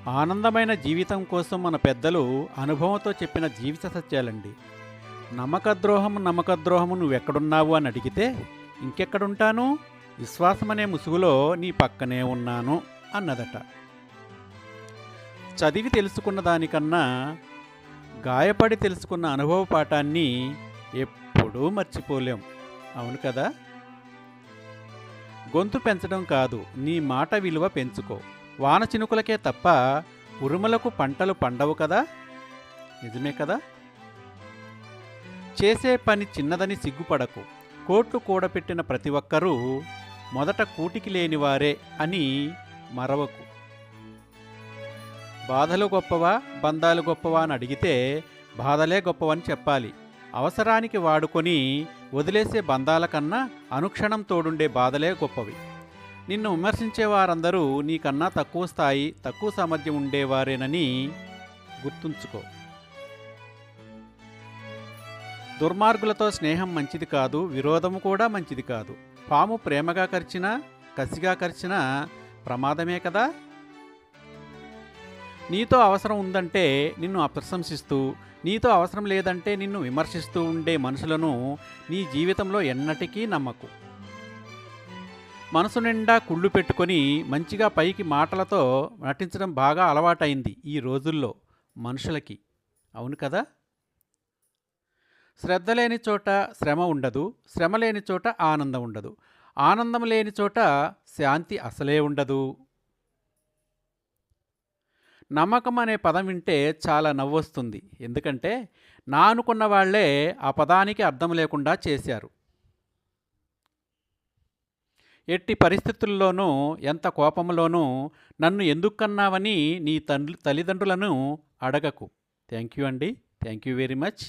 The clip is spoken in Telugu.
ఆనందమైన జీవితం కోసం మన పెద్దలు అనుభవంతో చెప్పిన జీవిత సత్యాలండి. నమ్మకద్రోహము నువ్వెక్కడున్నావు అని అడిగితే, ఇంకెక్కడుంటాను, విశ్వాసమనే ముసుగులో నీ పక్కనే ఉన్నాను అన్నదట. చదివి తెలుసుకున్న దానికన్నా గాయపడి తెలుసుకున్న అనుభవ పాఠాన్ని ఎప్పుడూ మర్చిపోలేం. అవును కదా. గొంతు పెంచడం కాదు, నీ మాట విలువ పెంచుకో. వాన చినుకులకే తప్ప ఉరుములకు పంటలు పండవు కదా. నిజమే కదా. చేసే పని చిన్నదని సిగ్గుపడకు. కోట్లు కూడబెట్టిన ప్రతి ఒక్కరూ మొదట కూటికి లేనివారే అని మరవకు. బాధలు గొప్పవా బంధాలు గొప్పవా అని అడిగితే బాధలే గొప్పవని చెప్పాలి. అవసరానికి వాడుకొని వదిలేసే బంధాల కన్నా అనుక్షణం తోడుండే బాధలే గొప్పవి. నిన్ను విమర్శించే వారందరూ నీకన్నా తక్కువ స్థాయి తక్కువ సామర్థ్యం ఉండేవారేనని గుర్తుంచుకో. దుర్మార్గులతో స్నేహం మంచిది కాదు, విరోధము కూడా మంచిది కాదు. పాము ప్రేమగా కరిచినా కసిగా కరిచినా ప్రమాదమే కదా. నీతో అవసరం ఉందంటే నిన్ను అప్రశంసిస్తూ, నీతో అవసరం లేదంటే నిన్ను విమర్శిస్తూ ఉండే మనుషులను నీ జీవితంలో ఎన్నటికీ నమ్మకు. మనసు నిండా కుళ్ళు పెట్టుకొని మంచిగా పైకి మాటలతో నటించడం బాగా అలవాటైంది ఈ రోజుల్లో మనుషులకి. అవును కదా. శ్రద్ధ లేని చోట శ్రమ ఉండదు, శ్రమ లేని చోట ఆనందం ఉండదు, ఆనందం లేని చోట శాంతి అసలే ఉండదు. నమ్మకం అనే పదం వింటే చాలా నవ్వొస్తుంది. ఎందుకంటే నా అనుకున్న వాళ్లే ఆ పదానికి అర్థం లేకుండా చేశారు. ఎట్టి పరిస్థితుల్లోనూ ఎంత కోపంలోనూ నన్ను ఎందుకు కన్నావని నీ తల్లిదండ్రులను అడగకు. థ్యాంక్ యూ అండి. Thank you very much.